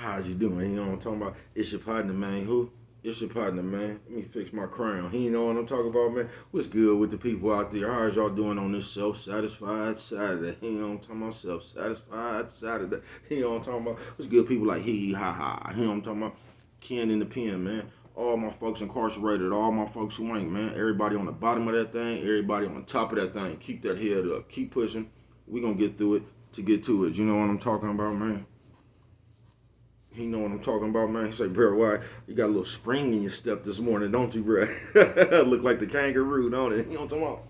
How's you doing? You know what I'm talking about? It's your partner, man. Who? It's your partner, man. Let me fix my crown. You know what I'm talking about, man? What's good with the people out there? How's y'all doing on this self-satisfied Saturday? You know what I'm talking about? Self-satisfied Saturday. You know what I'm talking about? What's good people like hee hee ha ha? You know what I'm talking about? Ken in the pen, man. All my folks incarcerated, all my folks who ain't, man. Everybody on the bottom of that thing, everybody on the top of that thing. Keep that head up. Keep pushing. We gonna get through it to get to it. You know what I'm talking about, man? He know what I'm talking about, man. He say, bro, why you got a little spring in your step this morning, don't you, bro? Look like the kangaroo, don't it? You know what I'm talking about?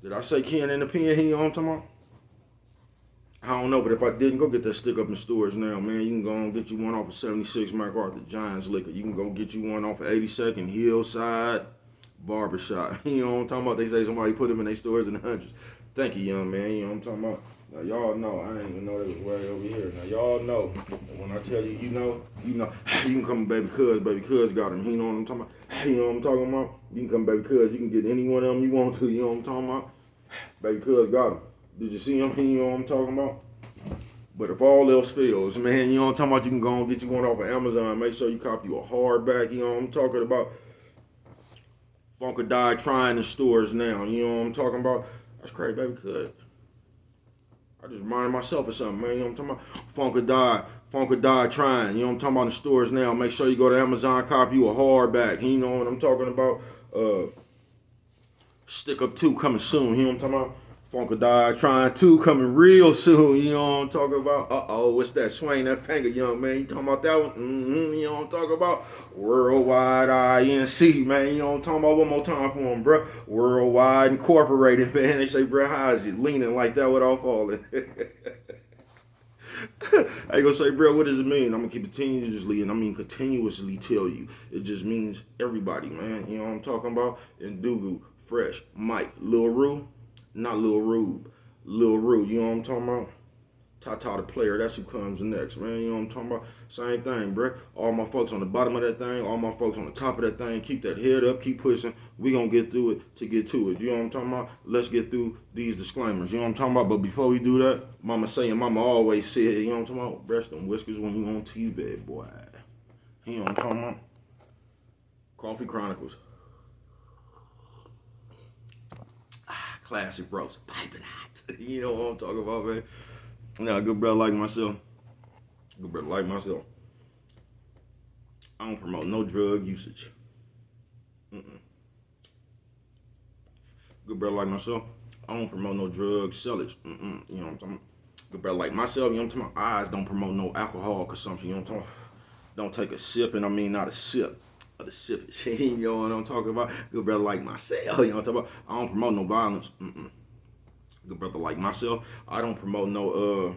Did I say Ken in the pen? You know what I'm talking about? I don't know, but if I didn't, go get that stick up in stores now, man. You can go and get you one off of 76 MacArthur Giants Liquor. You can go get you one off of 82nd Hillside Barbershop. You know what I'm talking about? They say somebody put them in their stores in the hundreds. Thank you, young man. You know what I'm talking about? Now, y'all know, I didn't even know they was way over here. Now, y'all know, and when I tell you, you know, you can come baby cuz got him. You know what I'm talking about? You know what I'm talking about? You can come baby cuz, you can get any one of them you want to, you know what I'm talking about? Baby cuz got him. Did you see him? You know what I'm talking about? But if all else fails, man, you know what I'm talking about? You can go and get you one off of Amazon. Make sure you cop you a hardback, you know what I'm talking about? Funkadai trying in stores now, you know what I'm talking about? That's crazy, baby cuz. I just reminded myself of something, man. You know what I'm talking about? Funkadai trying. You know what I'm talking about in the stores now. Make sure you go to Amazon, copy you a hardback. You know what I'm talking about? Stick Up 2 coming soon. You know what I'm talking about? Funkadai trying 2 coming real soon. You know what I'm talking about? What's that? Swing that finger, young man. You talking about that one? You know what I'm talking about? Worldwide INC, man. You know what I'm talking about? One more time for him, bro. Worldwide Incorporated, man. They say, bro, how is you leaning like that without falling? I ain't gonna say, bro, what does it mean? I'm gonna keep continuously tell you. It just means everybody, man. You know what I'm talking about? Ndugu, Fresh, Mike, Lil Rue. Not Lil Rube. Lil Rue, you know what I'm talking about? Tata the player, that's who comes next, man. You know what I'm talking about? Same thing, bruh. All my folks on the bottom of that thing, all my folks on the top of that thing, keep that head up, keep pushing. We gonna get through it to get to it. You know what I'm talking about? Let's get through these disclaimers. You know what I'm talking about? But before we do that, mama saying, mama always said, you know what I'm talking about? Breast and whiskers when you on TV, boy. You know what I'm talking about? Coffee Chronicles. Classic bros, piping hot. You know what I'm talking about, man. Now, a good brother like myself, I don't promote no drug usage. Good brother like myself, I don't promote no drug sellage. You know what I'm talking about? Good brother like myself, you know what I'm talking about? Eyes don't promote no alcohol consumption. You know what I'm talking about? Don't take a sip, and I mean not a sip. The sippage. You know what I'm talking about? Good brother like myself. You know what I'm talking about? I don't promote no violence. Good brother like myself. I don't promote no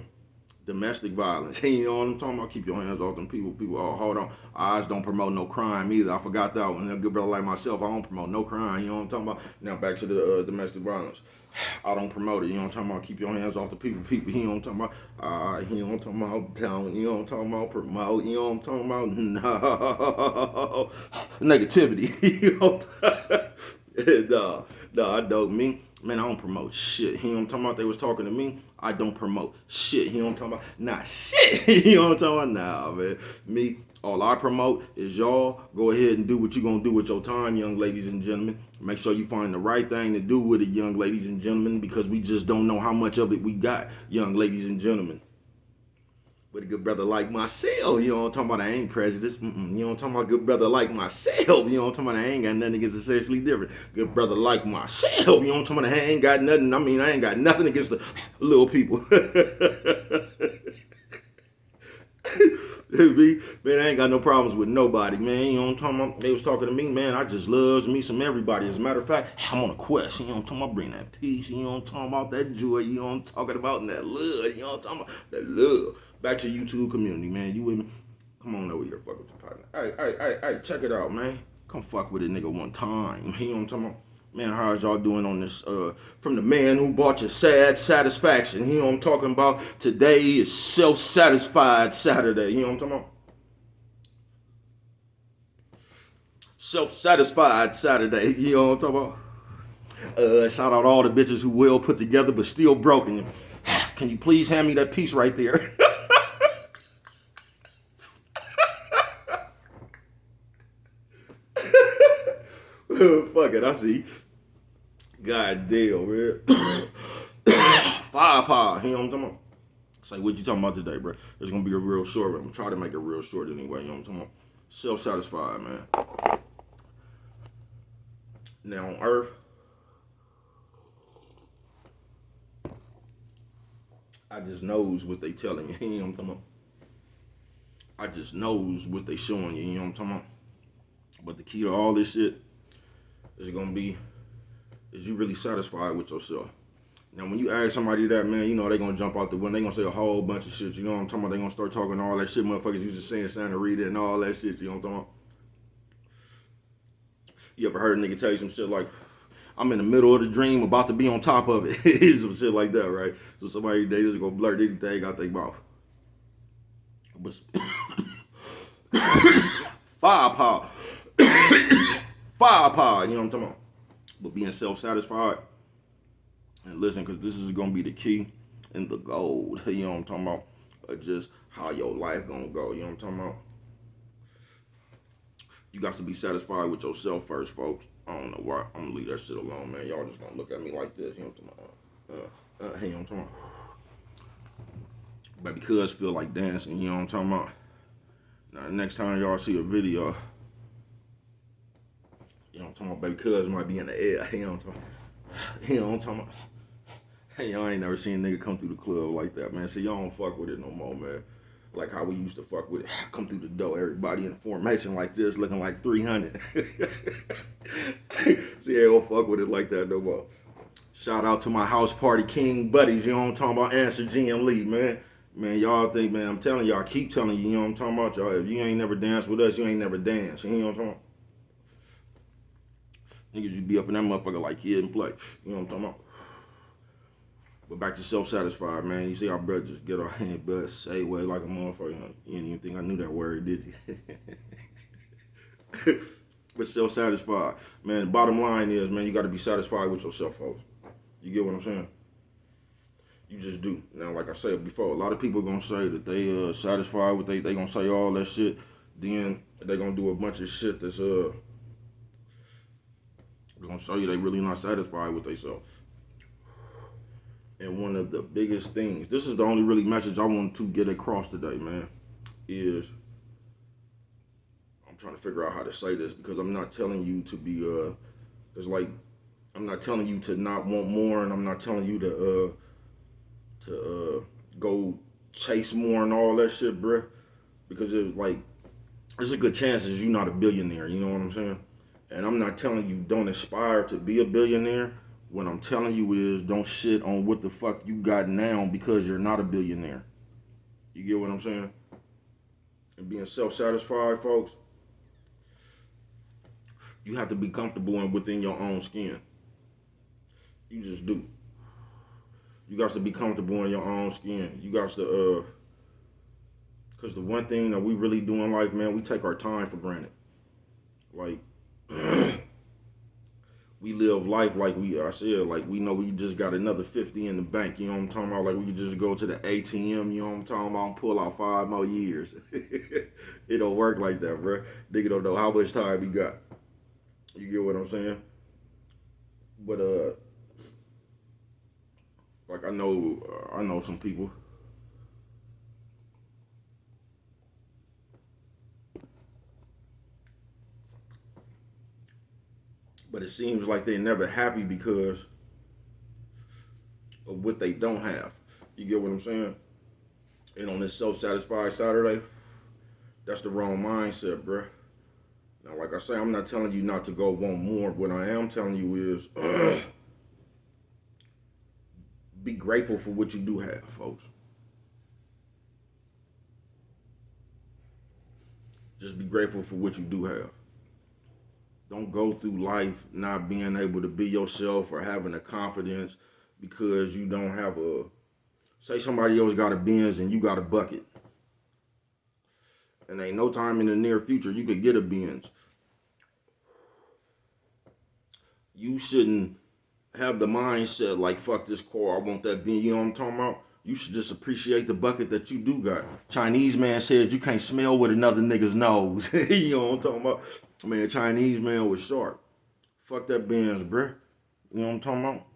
domestic violence. You know what I'm talking about? Keep your hands off them people. Hold on. Eyes don't promote no crime either. I forgot that one. A good brother like myself, I don't promote no crime. You know what I'm talking about? Now back to the domestic violence. I don't promote it. You know what I'm talking about? Keep your hands off the people. You know what I'm talking about? You know what I'm talking about? Down. You know what I'm talking about? Promote. You know what I'm talking about? No. Negativity. You know what I'm talking about? No, I don't. Man, I don't promote shit. You know what I'm talking about? They was talking to me. I don't promote shit. You know what I'm talking about? Nah, shit. You know what I'm talking about? Nah, man. Me, all I promote is y'all go ahead and do what you're going to do with your time, young ladies and gentlemen. Make sure you find the right thing to do with it, young ladies and gentlemen, because we just don't know how much of it we got, young ladies and gentlemen. With a good brother like myself, you know what I'm talking about? I ain't prejudiced. You know what I'm talking about? Good brother like myself, you know what I'm talking about? I ain't got nothing against the sexually different. Good brother like myself, you know what I'm talking about? I ain't got nothing. I ain't got nothing against the little people. Man, I ain't got no problems with nobody, man. You know what I'm talking about? They was talking to me, man. I just loves me some everybody. As a matter of fact, I'm on a quest. You know what I'm talking about? Bring that peace. You know what I'm talking about? That joy. You know what I'm talking about? And that love. You know what I'm talking about? That love. Back to YouTube community, man. You with me? Come on over here, fuck with your partner. Hey, check it out, man. Come fuck with a nigga one time. You know what I'm talking about? Man, how's y'all doing on this? From the man who bought your sad satisfaction. You know what I'm talking about? Today is self-satisfied Saturday. You know what I'm talking about? Self-satisfied Saturday. You know what I'm talking about? Shout out all the bitches who well put together but still broken. Can you please hand me that piece right there? Fuck it, I see. God damn, man. Firepower. You know what I'm talking about? It's like, what you talking about today, bro? It's gonna be a real short, but I'm gonna try to make it real short anyway. You know what I'm talking about? Self-satisfied, man. Now on Earth, I just knows what they telling you. You know what I'm talking about? I just knows what they showing you. You know what I'm talking about? But the key to all this shit is gonna be, is you really satisfied with yourself? Now, when you ask somebody that, man, you know they gonna jump out the window. They gonna say a whole bunch of shit. You know what I'm talking about? They gonna start talking all that shit. Motherfuckers used to saying Santa Rita and all that shit. You know what I'm talking about? You ever heard a nigga tell you some shit like, I'm in the middle of the dream, about to be on top of it. Some shit like that, right? So somebody, they just gonna blurt anything out their mouth. But firepower. Firepower, you know what I'm talking about? But being self-satisfied, and listen, because this is gonna be the key and the gold, you know what I'm talking about? Just how your life gonna go, you know what I'm talking about? You got to be satisfied with yourself first, folks. I don't know why. I'm gonna leave that shit alone, man. Y'all just gonna look at me like this, you know what I'm talking about? Hey, you know what I'm talking about? Baby cuz feel like dancing, you know what I'm talking about? Now, the next time y'all see a video, you know what I'm talking about? Baby cuz might be in the air, you know what I'm talking about? You know what I'm talking about? Hey, y'all ain't never seen a nigga come through the club like that, man. See, y'all don't fuck with it no more, man. Like how we used to fuck with it. Come through the door, everybody in formation like this, looking like 300. See, they don't fuck with it like that no more. Shout out to my house party king buddies, you know what I'm talking about? Answer GM Lee, man. Man, y'all think, man, I'm telling y'all, I keep telling you, you know what I'm talking about, y'all. If you ain't never danced with us, you ain't never danced. You know what I'm talking about? Niggas, you be up in that motherfucker like kid and play. You know what I'm talking about? But back to self-satisfied, man. You see our brother just get our hand, but say way like a motherfucker. You didn't even think I knew that word, did you? But self-satisfied. Man, the bottom line is, man, you got to be satisfied with yourself, folks. You get what I'm saying? You just do. Now, like I said before, a lot of people going to say that they satisfied with they going to say all that shit. Then they going to do a bunch of shit that's they're going to show you they really not satisfied with themselves. And one of the biggest things, this is the only really message I want to get across today, man, is, I'm trying to figure out how to say this because I'm not telling you to be, it's like, I'm not telling you to not want more, and I'm not telling you to go chase more and all that shit, bruh. Because it's like, there's a good chance that you're not a billionaire, you know what I'm saying? And I'm not telling you don't aspire to be a billionaire. What I'm telling you is don't shit on what the fuck you got now because you're not a billionaire. You get what I'm saying? And being self-satisfied, folks, you have to be comfortable and within your own skin. You just do. You got to be comfortable in your own skin. You got to, because the one thing that we really do in life, man, we take our time for granted. Like, we live life like I said, like we know we just got another 50 in the bank, you know what I'm talking about? Like we can just go to the ATM, you know what I'm talking about, and pull out 5 more years. It don't work like that, bro. Nigga don't know how much time he got. You get what I'm saying? But like I know some people. But it seems like they're never happy because of what they don't have. You get what I'm saying? And on this self-satisfied Saturday, that's the wrong mindset, bruh. Now, like I say, I'm not telling you not to go want more. What I am telling you is be grateful for what you do have, folks. Just be grateful for what you do have. Don't go through life not being able to be yourself or having the confidence because you don't have say somebody else got a Benz and you got a bucket. And ain't no time in the near future you could get a Benz. You shouldn't have the mindset like, fuck this car, I want that Benz, you know what I'm talking about? You should just appreciate the bucket that you do got. Chinese man said you can't smell with another nigga's nose. You know what I'm talking about? Man, Chinese man was sharp. Fuck that Benz, bruh. You know what I'm talking about?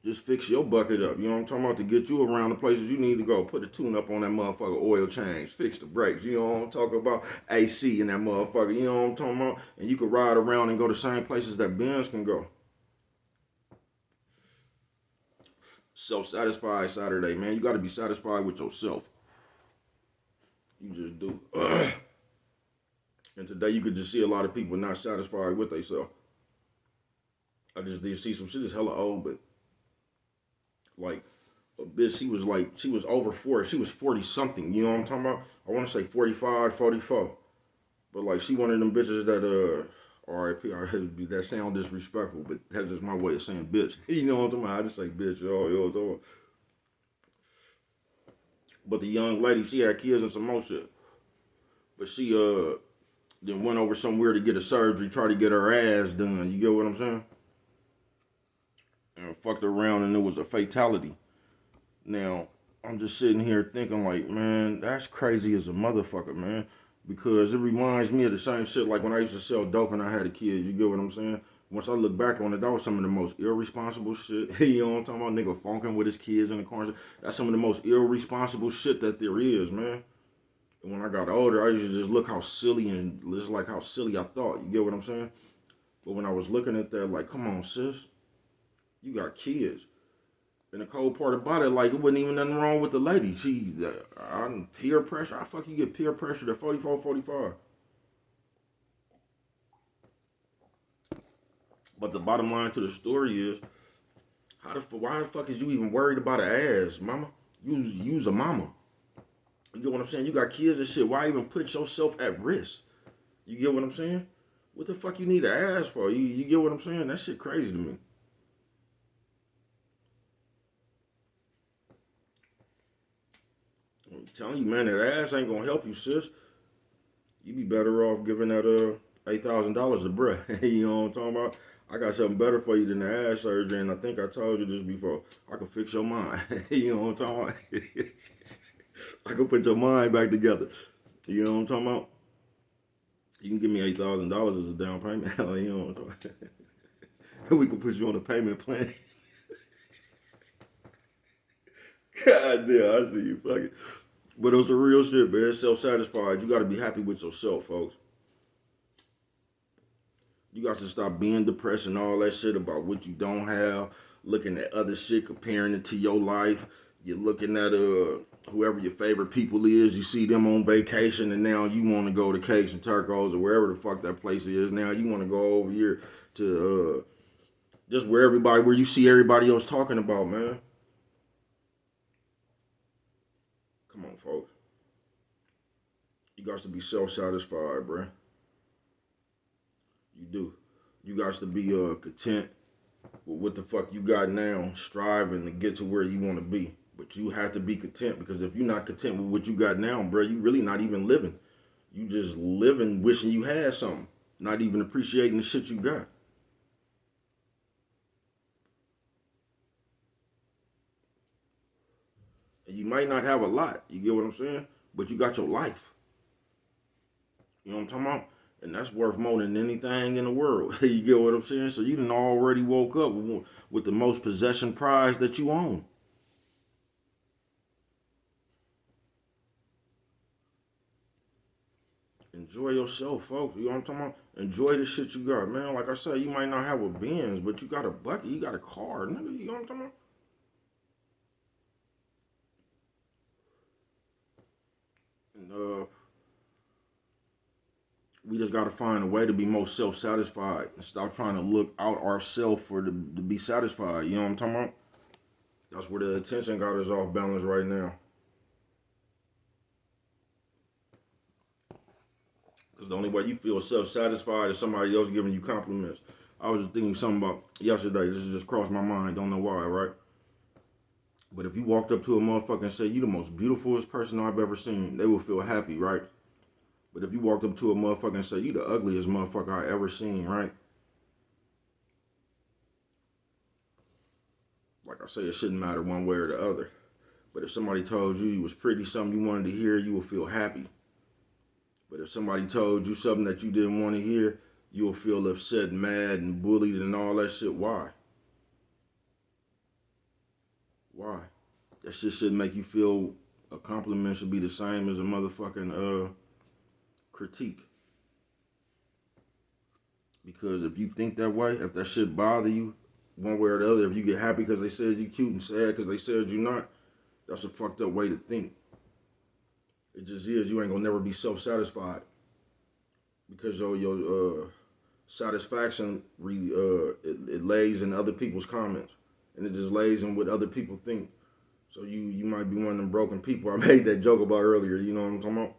Just fix your bucket up. You know what I'm talking about? To get you around the places you need to go. Put the tune up on that motherfucker, oil change. Fix the brakes. You know what I'm talking about? AC in that motherfucker. You know what I'm talking about? And you can ride around and go the same places that Benz can go. Self-satisfied Saturday, man. You got to be satisfied with yourself. You just do. And today you could just see a lot of people not satisfied with themselves. I just did see some shit that's hella old, but like a bitch, she was over 40. She was 40 something. You know what I'm talking about? I want to say 45, 44. But like she one of them bitches that R.I.P. That sound disrespectful, but that's just my way of saying bitch. You know what I'm talking about? I just say bitch, yo. But the young lady, she had kids and some more shit. But she then went over somewhere to get a surgery, try to get her ass done. You get what I'm saying? And fucked around and it was a fatality. Now, I'm just sitting here thinking like, man, that's crazy as a motherfucker, man. Because it reminds me of the same shit like when I used to sell dope and I had a kid. You get what I'm saying? Once I look back on it, that was some of the most irresponsible shit. You know what I'm talking about? Nigga funking with his kids in the corner. That's some of the most irresponsible shit that there is, man. And when I got older, I used to just look how silly and just like how silly I thought. You get what I'm saying? But when I was looking at that, like, come on, sis, you got kids. And the cold part about it, like, it wasn't even nothing wrong with the lady. She, peer pressure. How fuck you get peer pressure at 44, 45? But the bottom line to the story is, why the fuck is you even worried about an ass, mama? You's a mama. You get what I'm saying? You got kids and shit. Why even put yourself at risk? You get what I'm saying? What the fuck you need an ass for? You get what I'm saying? That shit crazy to me. I'm telling you, man, that ass ain't gonna help you, sis. You be better off giving that $8,000 to bruh. You know what I'm talking about? I got something better for you than the ass surgery, and I think I told you this before. I can fix your mind. You know what I'm talking about? I can put your mind back together. You know what I'm talking about? You can give me $8,000 as a down payment. You know what I'm talking about? We can put you on a payment plan. God damn, I see you fucking. But it was a real shit, man. Self-satisfied. You got to be happy with yourself, folks. You got to stop being depressed and all that shit about what you don't have. Looking at other shit, comparing it to your life. You're looking at whoever your favorite people is. You see them on vacation, and now you want to go to Cakes and Turcos or wherever the fuck that place is. Now you want to go over here to just where you see everybody else talking about, man. Come on, folks. You got to be self-satisfied, bruh. You do. You got to be content with what the fuck you got now, striving to get to where you want to be. But you have to be content, because if you're not content with what you got now, bro, you really not even living. You just living wishing you had something, not even appreciating the shit you got. And you might not have a lot, you get what I'm saying? But you got your life. You know what I'm talking about? And that's worth more than anything in the world. You get what I'm saying? So you done already woke up with the most possession prize that you own. Enjoy yourself, folks. You know what I'm talking about? Enjoy the shit you got, man. Like I said, you might not have a Benz, but you got a bucket, you got a car, nigga. You know what I'm talking about? And we just gotta find a way to be more self-satisfied and stop trying to look out ourselves to be satisfied. You know what I'm talking about? That's where the attention got us off balance right now. Because the only way you feel self-satisfied is somebody else giving you compliments. I was just thinking something about yesterday. This just crossed my mind. Don't know why, right? But if you walked up to a motherfucker and said, you the most beautifulest person I've ever seen, they will feel happy, right? But if you walked up to a motherfucker and said, you the ugliest motherfucker I ever seen, right? Like I say, it shouldn't matter one way or the other. But if somebody told you you was pretty, something you wanted to hear, you will feel happy. But if somebody told you something that you didn't want to hear, you'll feel upset, mad, and bullied and all that shit. Why? Why? That shit should make you feel a compliment should be the same as a motherfucking critique. Because if you think that way, if that shit bother you one way or the other, if you get happy because they said you cute and sad because they said you not, that's a fucked up way to think. It just is. You ain't gonna never be self-satisfied because your satisfaction it lays in other people's comments, and it just lays in what other people think. So you might be one of them broken people I made that joke about earlier. You know what I'm talking about?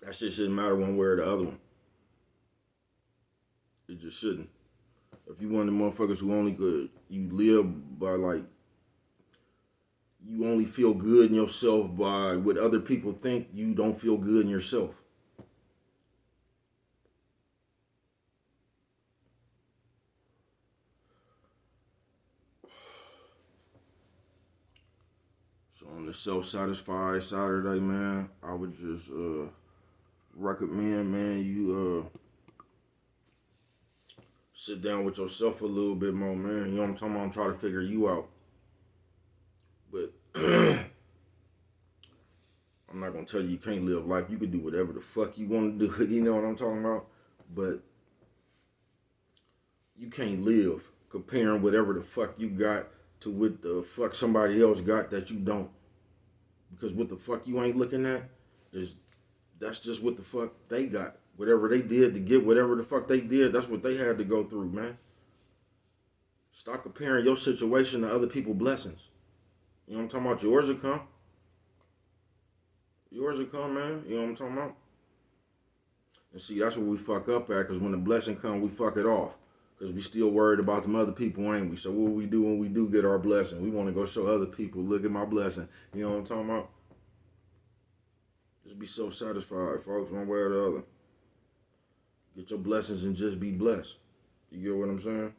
That shit shouldn't matter one way or the other one. It just shouldn't. If you one of the motherfuckers who only you live by like, you only feel good in yourself by what other people think, you don't feel good in yourself. So on the self-satisfied Saturday, man, I would just recommend, man, you sit down with yourself a little bit more, man. You know what I'm talking about? I'm trying to figure you out. But I'm not gonna tell you can't live life. You can do whatever the fuck you want to do. You know what I'm talking about? But you can't live comparing whatever the fuck you got to what the fuck somebody else got that you don't. Because what the fuck you ain't looking at that's just what the fuck they got. Whatever they did to get whatever the fuck they did, that's what they had to go through, man. Stop comparing your situation to other people's blessings. You know what I'm talking about? Yours will come. Yours will come, man. You know what I'm talking about? And see, that's what we fuck up at, because when the blessing come, we fuck it off. Because we still worried about them other people, ain't we? So what we do when we do get our blessing? We want to go show other people, look at my blessing. You know what I'm talking about? Just be so satisfied, folks, one way or the other. Get your blessings and just be blessed. You get what I'm saying?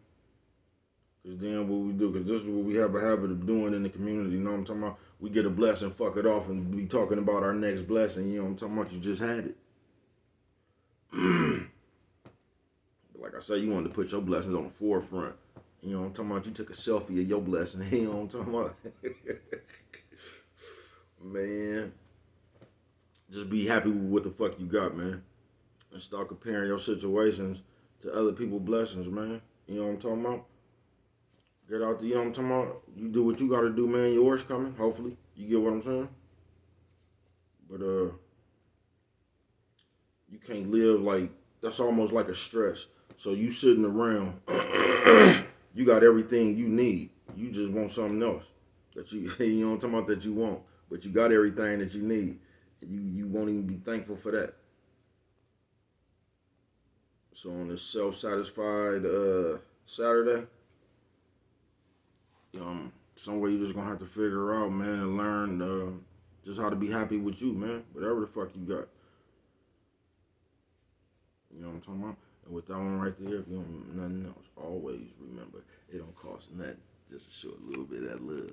Because then what we do, because this is what we have a habit of doing in the community, you know what I'm talking about? We get a blessing, fuck it off, and be talking about our next blessing, you know what I'm talking about? You just had it. But like I say, you wanted to put your blessings on the forefront. You know what I'm talking about? You took a selfie of your blessing, you know what I'm talking about? Man, just be happy with what the fuck you got, man. And start comparing your situations to other people's blessings, man. You know what I'm talking about? Get out there, you know what I'm talking about? You do what you gotta do, man. Yours coming, hopefully. You get what I'm saying? But you can't live like, that's almost like a stress. So you sitting around, you got everything you need. You just want something else that you you know what I'm talking about, that you want. But you got everything that you need. You won't even be thankful for that. So on this self-satisfied Saturday, some way you just gonna have to figure out, man, and learn just how to be happy with you, man. Whatever the fuck you got. You know what I'm talking about? And with that one right there, if you don't nothing else, always remember, it don't cost nothing just to show a little bit of that love.